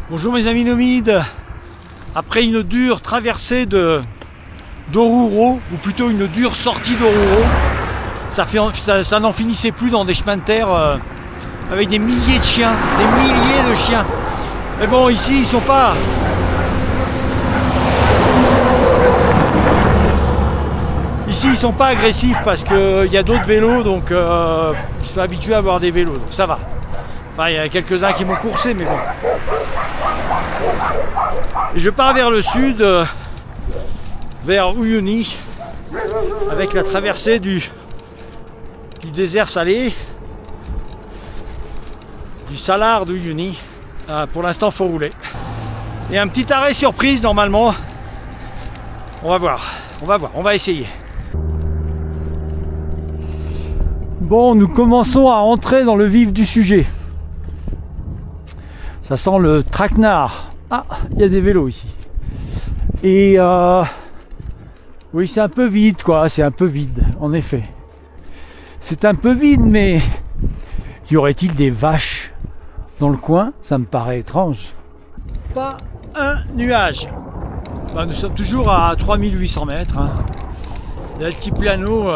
Bonjour mes amis nomides. Après une dure traversée d'Oruro, ou plutôt une dure sortie d'Oruro, ça n'en finissait plus dans des chemins de terre avec des milliers de chiens, des milliers de chiens. Mais bon, ici ils sont pas... Ici ils sont pas agressifs parce qu'il y a d'autres vélos, donc ils sont habitués à avoir des vélos, donc ça va. Enfin, il y a quelques-uns qui m'ont coursé, mais bon. Et je pars vers le sud, vers Uyuni, avec la traversée du désert salé, du salar d'Uyuni. Pour l'instant, faut rouler. Et un petit arrêt surprise normalement. On va voir, on va essayer. Bon, nous commençons à entrer dans le vif du sujet. Ça sent le traquenard. Ah, il y a des vélos ici. Et oui, c'est un peu vide, quoi. C'est un peu vide, en effet. C'est un peu vide, mais y aurait-il des vaches dans le coin? Ça me paraît étrange. Pas un nuage. Nous sommes toujours à 3800 mètres. Hein. L'altiplano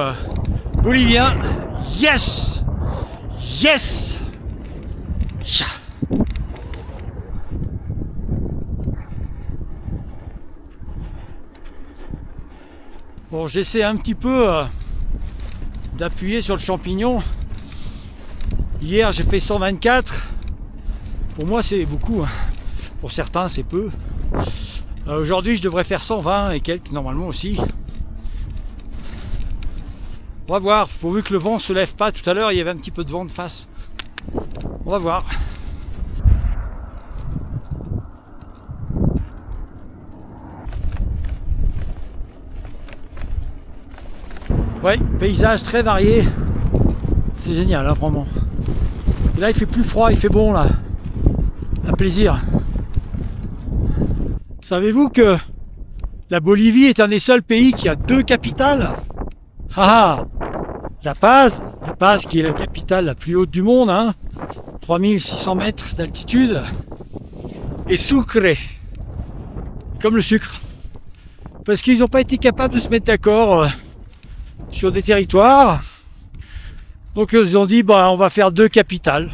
bolivien. Yes! Yes! Ja. Bon, j'essaie un petit peu d'appuyer sur le champignon. Hier j'ai fait 124. Pour moi c'est beaucoup. Hein. Pour certains c'est peu. Aujourd'hui je devrais faire 120 et quelques normalement aussi. On va voir, pourvu que le vent se lève pas. Tout à l'heure il y avait un petit peu de vent de face. On va voir. Ouais, paysage très varié. C'est génial, hein, vraiment. Et là, il fait plus froid, il fait bon, là. Un plaisir. Savez-vous que la Bolivie est un des seuls pays qui a deux capitales? Ah, La Paz qui est la capitale la plus haute du monde, hein, 3600 mètres d'altitude. Et Sucre, comme le sucre. Parce qu'ils n'ont pas été capables de se mettre d'accord sur des territoires, donc ils ont dit on va faire deux capitales,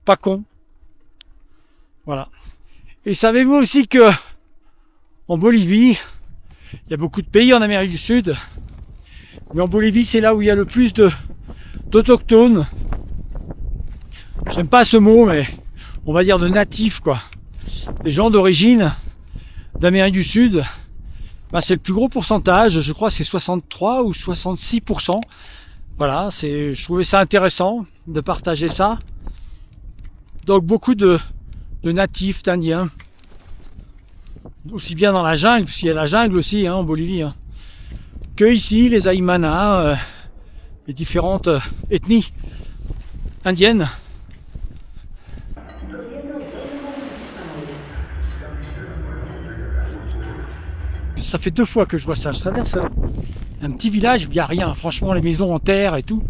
pas con, voilà. Et savez-vous aussi que en Bolivie, il y a beaucoup de pays en Amérique du Sud, mais en Bolivie c'est là où il y a le plus d'autochtones. J'aime pas ce mot, mais on va dire de natifs, quoi, des gens d'origine d'Amérique du Sud. C'est le plus gros pourcentage, je crois que c'est 63 ou 66%. Voilà, je trouvais ça intéressant de partager ça. Donc beaucoup de natifs, d'Indiens. Aussi bien dans la jungle, parce qu'il y a la jungle aussi, hein, en Bolivie. Hein, que ici, les Aymana, les différentes ethnies indiennes. Ça fait 2 fois que je vois ça. Je traverse un petit village où il n'y a rien. Franchement, les maisons en terre et tout.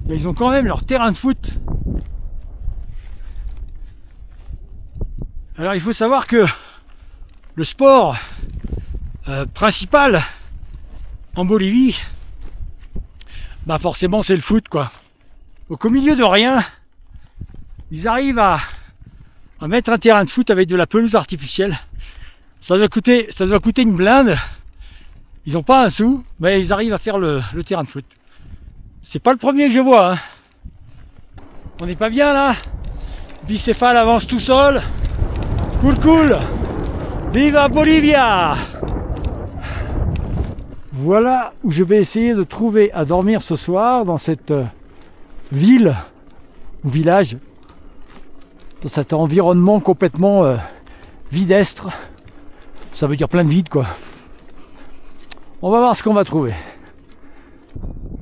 Mais ils ont quand même leur terrain de foot. Alors, il faut savoir que le sport principal en Bolivie, forcément, c'est le foot, quoi. Donc, au milieu de rien, ils arrivent à mettre un terrain de foot avec de la pelouse artificielle. Ça doit coûter une blinde. Ils n'ont pas un sou, mais ils arrivent à faire le terrain de foot. C'est pas le premier que je vois. Hein. On n'est pas bien là. Bicéphale avance tout seul. Cool. Viva Bolivia! Voilà où je vais essayer de trouver à dormir ce soir, dans cette ville ou village, dans cet environnement complètement videstre. Ça veut dire plein de vide, quoi. On va voir ce qu'on va trouver.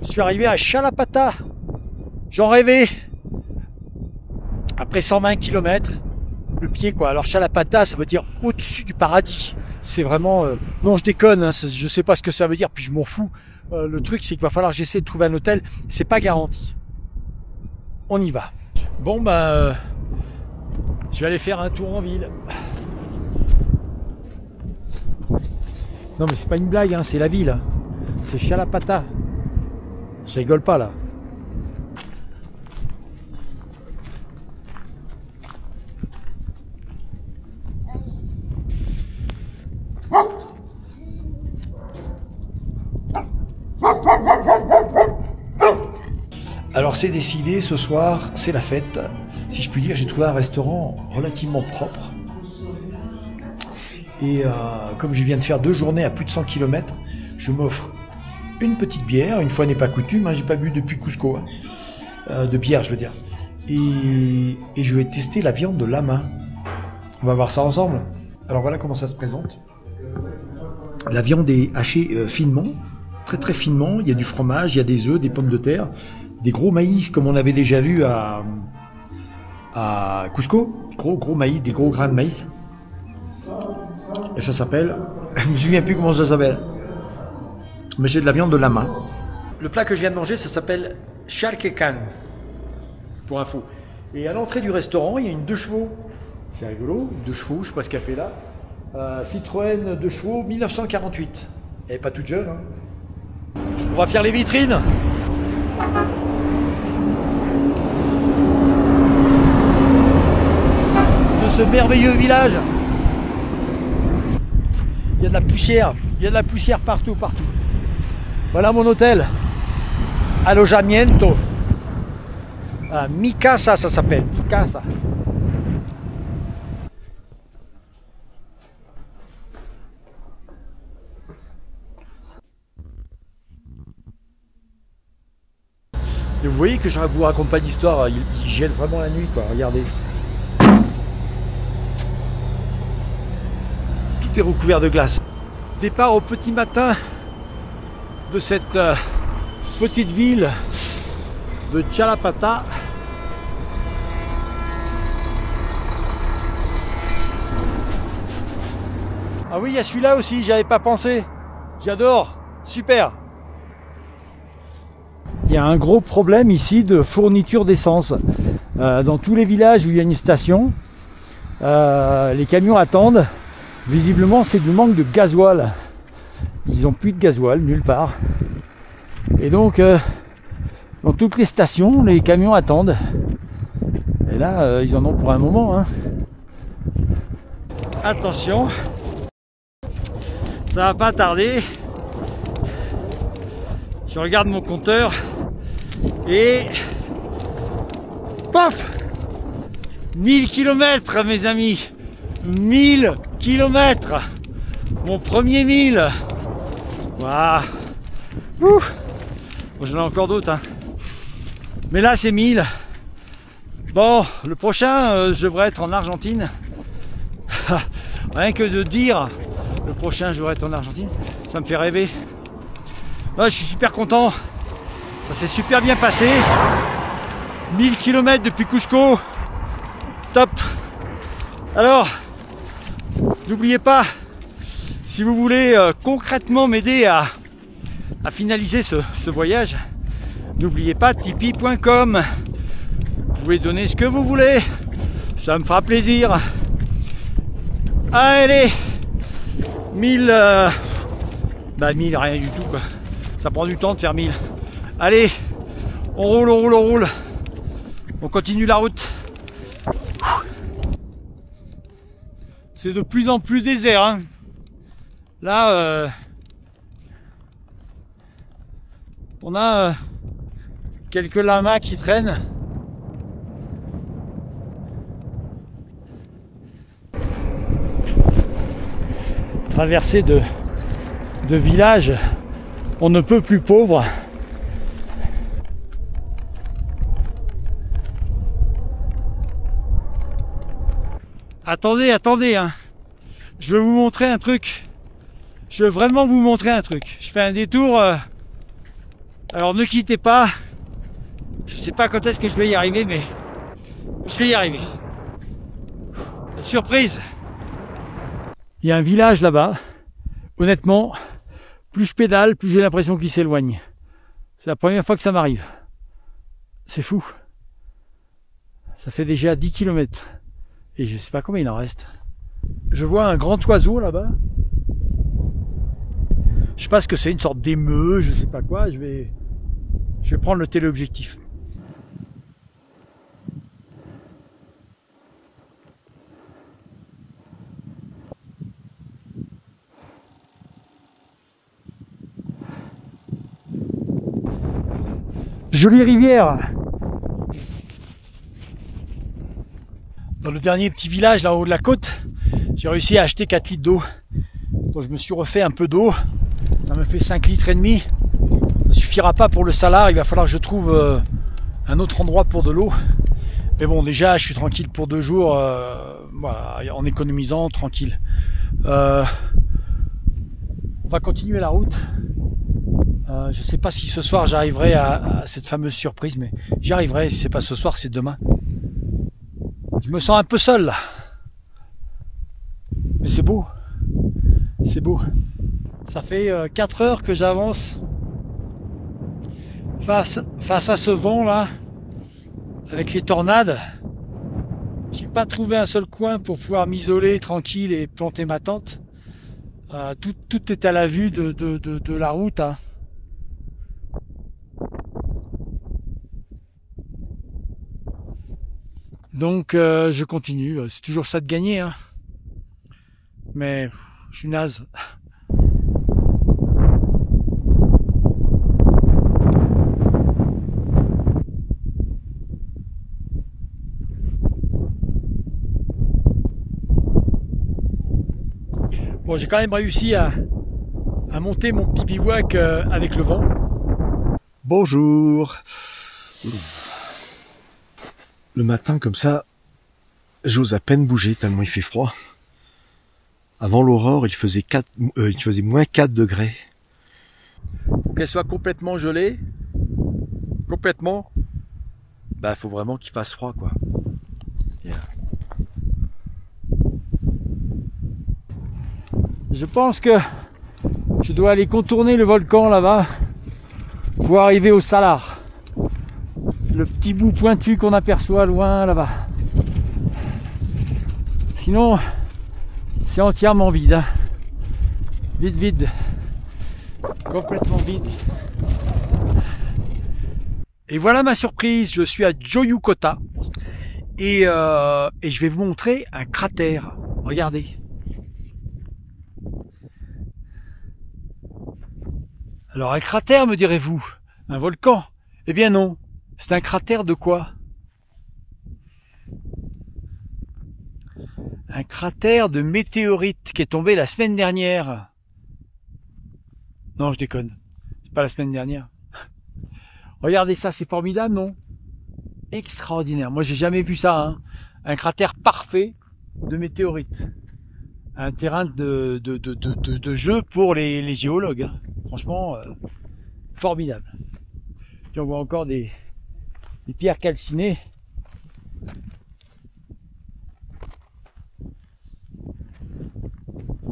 Je suis arrivé à Chalapatta. J'en rêvais. Après 120 km, le pied, quoi. Alors Chalapatta, ça veut dire au-dessus du paradis. C'est vraiment... Non, je déconne, hein, je sais pas ce que ça veut dire, puis je m'en fous. Le truc, c'est qu'il va falloir que j'essaie de trouver un hôtel. C'est pas garanti. On y va. Bon, Je vais aller faire un tour en ville. Non mais c'est pas une blague, hein, c'est la ville. C'est Chalapatta. Je rigole pas là. Alors c'est décidé, ce soir c'est la fête. Si je puis dire, j'ai trouvé un restaurant relativement propre. Et comme je viens de faire 2 journées à plus de 100 km, je m'offre une petite bière. Une fois n'est pas coutume, hein, j'ai pas bu depuis Cusco. De bière, je veux dire. Et je vais tester la viande de lama. On va voir ça ensemble. Alors voilà comment ça se présente. La viande est hachée finement, très très finement. Il y a du fromage, il y a des œufs, des pommes de terre, des gros maïs comme on avait déjà vu à Cusco. Gros maïs, des gros grains de maïs. Et ça s'appelle, je me souviens plus comment ça s'appelle, mais c'est de la viande de lama. Le plat que je viens de manger, ça s'appelle charquecan, pour info. Et à l'entrée du restaurant, il y a une 2 chevaux. C'est rigolo, une 2 chevaux, je sais pas ce qu'elle fait là. Citroën 2 chevaux, 1948. Elle n'est pas toute jeune. Hein. On va faire les vitrines. De ce merveilleux village. Il y a de la poussière. Il y a de la poussière partout. Voilà mon hôtel. Alojamiento. Mi casa, ça s'appelle. Mi casa. Et vous voyez que je ne vous raconte pas d'histoire, il gèle vraiment la nuit, quoi. Regardez. Tout est recouvert de glace. Départ au petit matin de cette petite ville de Chalapatta. Ah oui, il y a celui-là aussi, j'y avais pas pensé. J'adore, super. Il y a un gros problème ici de fourniture d'essence. Dans tous les villages où il y a une station, les camions attendent. Visiblement, c'est du manque de gasoil. Ils n'ont plus de gasoil nulle part. Et donc, dans toutes les stations, les camions attendent. Et là, ils en ont pour un moment. Hein. Attention, ça va pas tarder. Je regarde mon compteur et paf, 1000 km mes amis, 1000 km, mon premier 1000. Waouh. Bon, j'en ai encore d'autres, hein. Mais là c'est 1000. Bon, le prochain, je devrais être en Argentine. Rien que de dire, le prochain je devrais être en Argentine, ça me fait rêver. Ouais, je suis super content, ça s'est super bien passé. 1000 km depuis Cusco, top. Alors, n'oubliez pas, si vous voulez concrètement m'aider à finaliser ce voyage, n'oubliez pas tipeee.com. Vous pouvez donner ce que vous voulez, ça me fera plaisir. Allez, 1000, 1000 rien du tout quoi. Ça prend du temps de faire 1000. Allez, on roule. On continue la route. C'est de plus en plus désert. Hein. Là, on a quelques lamas qui traînent. Traversée de villages. On ne peut plus pauvre. Attendez, hein. Je vais vous montrer un truc. Je veux vraiment vous montrer un truc. Je fais un détour. Alors ne quittez pas. Je sais pas quand est-ce que je vais y arriver, mais je vais y arriver. Surprise. Il y a un village là-bas. Honnêtement, plus je pédale, plus j'ai l'impression qu'il s'éloigne. C'est la première fois que ça m'arrive. C'est fou. Ça fait déjà 10 km. Et je sais pas combien il en reste. Je vois un grand oiseau là-bas. Je sais pas ce que c'est, une sorte d'émeu, je sais pas quoi. Je vais prendre le téléobjectif. Jolie rivière. Dans le dernier petit village là en haut de la côte, j'ai réussi à acheter 4 litres d'eau. Donc je me suis refait un peu d'eau. Ça me fait 5 litres et demi. Ça suffira pas pour le salar, il va falloir que je trouve un autre endroit pour de l'eau. Mais bon, déjà je suis tranquille pour 2 jours, voilà, en économisant, tranquille. On va continuer la route. Je sais pas si ce soir j'arriverai à cette fameuse surprise, mais j'y arriverai. Si c'est pas ce soir, c'est demain. Je me sens un peu seul là. Mais c'est beau. C'est beau. Ça fait 4 heures que j'avance face à ce vent là, avec les tornades. J'ai pas trouvé un seul coin pour pouvoir m'isoler tranquille et planter ma tente. Tout est à la vue de la route. Hein. Donc je continue, c'est toujours ça de gagner, hein. Mais je suis naze. Bon, j'ai quand même réussi à monter mon petit bivouac avec le vent. Bonjour. Le matin comme ça, j'ose à peine bouger tellement il fait froid. Avant l'aurore, il faisait moins 4 degrés. Pour qu'elle soit complètement gelée, complètement, bah faut vraiment qu'il fasse froid quoi. Yeah. Je pense que je dois aller contourner le volcan là-bas pour arriver au salar. Le petit bout pointu qu'on aperçoit loin là-bas. Sinon, c'est entièrement vide. Hein. Vide. Complètement vide. Et voilà ma surprise. Je suis à Joyukota. Et je vais vous montrer un cratère. Regardez. Alors un cratère, me direz-vous? Un volcan? Eh bien non. C'est un cratère de quoi? Un cratère de météorite qui est tombé la semaine dernière. Non, je déconne. C'est pas la semaine dernière. Regardez ça, c'est formidable, non? Extraordinaire. Moi, j'ai jamais vu ça, hein. Un cratère parfait de météorite. Un terrain de jeu pour les géologues. Hein. Franchement, formidable. Puis on voit encore des pierres calcinées.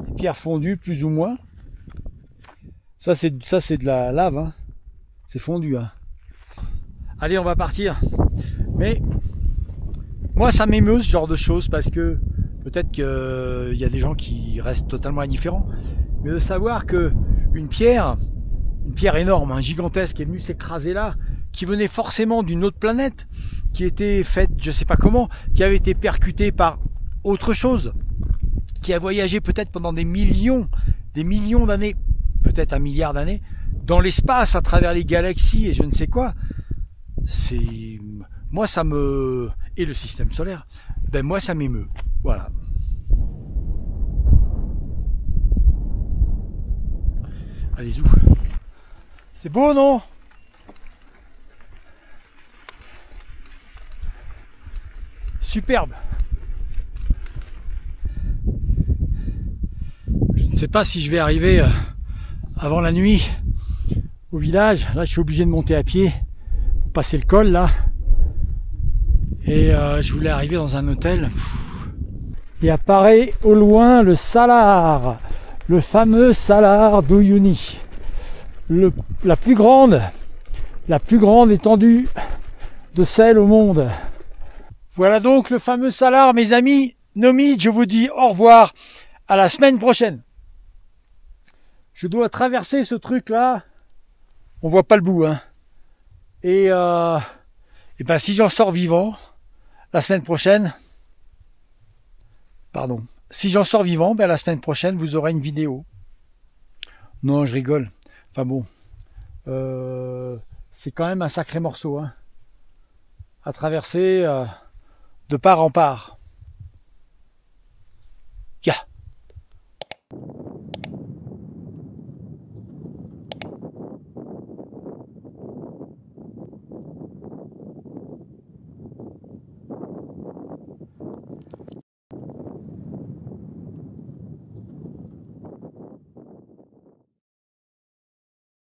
Des pierres fondues, plus ou moins. Ça c'est de la lave. Hein. C'est fondu. Hein. Allez, on va partir. Mais moi, ça m'émeut ce genre de choses parce que peut-être qu'il y a des gens qui restent totalement indifférents. Mais de savoir que une pierre énorme, hein, gigantesque, est venue s'écraser là, qui venait forcément d'une autre planète, qui était faite, je sais pas comment, qui avait été percutée par autre chose, qui a voyagé peut-être pendant des millions d'années, peut-être 1 milliard d'années, dans l'espace, à travers les galaxies et je ne sais quoi. C'est, moi ça me, et le système solaire, ben moi ça m'émeut, voilà. Allez, où? C'est beau, non? Superbe. Je ne sais pas si je vais arriver avant la nuit au village. Là, je suis obligé de monter à pied pour passer le col, là. Et je voulais arriver dans un hôtel. Et apparaît au loin le salar. Le fameux salar d'Uyuni. La plus grande étendue de sel au monde. Voilà donc le fameux salar, mes amis. Nomi, je vous dis au revoir, à la semaine prochaine. Je dois traverser ce truc-là, on voit pas le bout, hein. Et ben si j'en sors vivant, la semaine prochaine, si j'en sors vivant, ben la semaine prochaine, vous aurez une vidéo. Non, je rigole. Enfin bon, c'est quand même un sacré morceau, hein, à traverser de part en part.